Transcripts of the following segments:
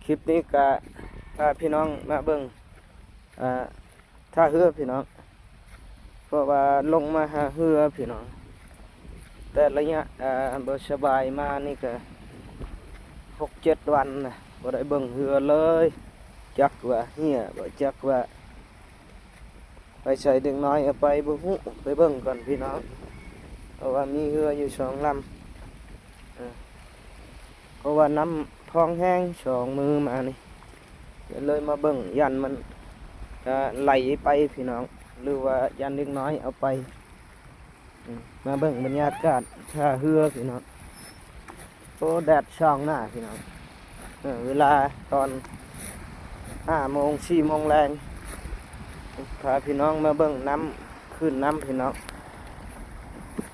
คลิปนี้ก็ถ้าพี่น้องมาเบิ่งถ้าเฮือพี่น้องเพราะว่าลงมาหาเฮือพี่น้องแต่ระยะบ่สบายมานี่ก็6-7 วันนะบ่ได้เบิ่งเฮือเลยจักว่าเหี้ยบ่จักว่าไปใส่เด็กน้อยเอาไปบ่ฮู้ไปเบิ่งก่อนพี่น้องเพราะว่ามีเฮืออยู่2 ลำเพราะว่าน้ำพองแห้ง2 มือมานี่เลยมาเบิ่งยันมันไหลไปพี่น้องหรือว่ายันเล็กน้อยเอาไปมาเบิ่งบรรยากาศท่าเรือพี่น้องโอ้แดดช่องหน้าพี่น้องเวลาตอน5 โมง 4 โมงแรงพาพี่น้องมาเบิ่งน้ำขึ้นน้ำพี่น้อง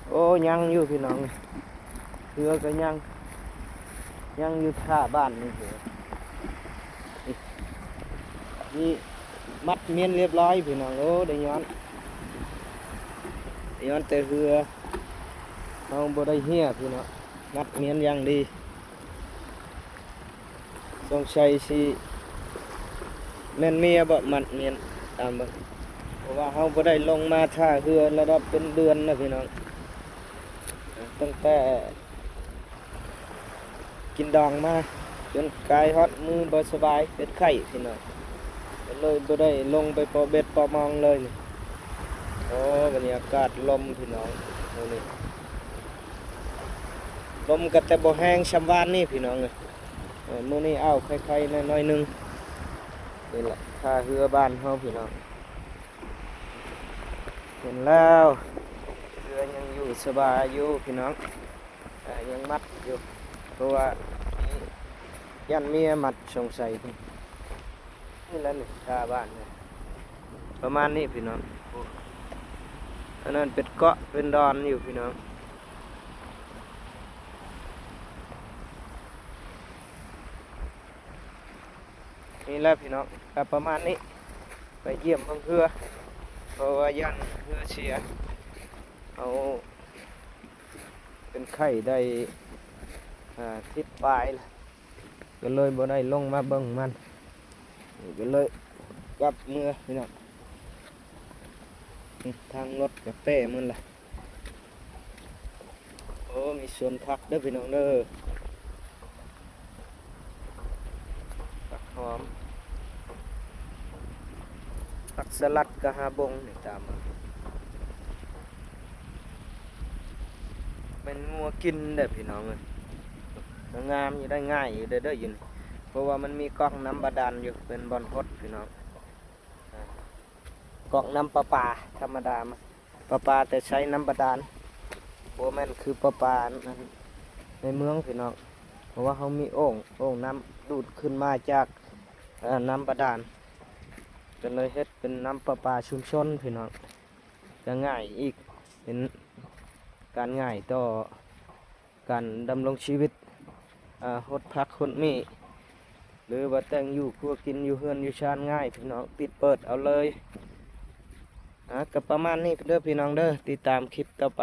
โอ้ยังอยู่พี่น้องเรือก็ยังอยู่ท่าบ้านนี่นี่มัดเมียนเรียบร้อยพี่น้องโอ้ได้ย้อนแต่เรือเอาบ่ได้เหี้ยพี่น้องมัดเมียนอย่างดีต้องใช้สิแม่นเมียบ่มัดเมียนตามเบิ่งเพราะว่าเฮาบ่ได้ลงมาท่าเรือระดับเป็นเดือนนะพี่น้องตั้งแต่กินดองมาจนกายฮอดมือบ่สบายเป็นไข้พี่น้องเลยบ่ได้ลงไปปอเบ็ดปอมองเลยนี่โอ้บรรยากาศลมพี่น้องนี่ลมก็แต่บ่แห้งช่ำวานนี่พี่น้องเลยมื้อนี้เอาไข่ๆน้อยๆนึงนี่แหละท่าเรือบ้านเฮาพี่น้องเห็นแล้วเรือยังอยู่สบายอยู่พี่น้องยังมัดอยู่เพราะว่ายันเมียมัดสงสัยนี่แหละนี่ท่าบ้านเนี่ยประมาณนี้พี่น้องอันนั้นเป็นเกาะเป็นดอนอยู่พี่น้องนี่แหละพี่น้องประมาณนี้ไปเยี่ยมเพื่อเพราะว่ายันเพื่อเชียเอาเป็นไข่ได้ทิศปลายก็เลยบ่ได้ลงมาเบิ่งมันก็เลยกลับเมื่อพี่น้องทางรถกับเป้มันล่ะโอ้มีสวนผักเด้อพี่น้องเด้อผักหอมผักสลัดกะฮาบงนี่ตามมาเป็นงัวกินเด้อพี่น้องเลยงามอยู่ได้ง่ายอยู่เด้อยินเพราะว่ามันมีก๊อกน้ำบาดาลอยู่เป็นบอนพดพี่น้องก๊อกน้ำประปาธรรมดามาประปาแต่ใช้น้ำบาดาลโบแม่นคือประปาในเมืองพี่น้องเพราะว่าเขามีโอ่งน้ำดูดขึ้นมาจากน้ำบาดาลก็เลยเฮ็ดเป็นน้ำประปาชุมชนพี่น้องจะง่ายอีกเป็นการง่ายต่อการดำรงชีวิตหดพักหดมีหรือว่าแต่งอยู่ครัวกินอยู่เฮือนอยู่ชานง่ายพี่น้องปิดเปิดเอาเลยกับประมาณนี้เด้อพี่น้องเด้อติดตามคลิปต่อไป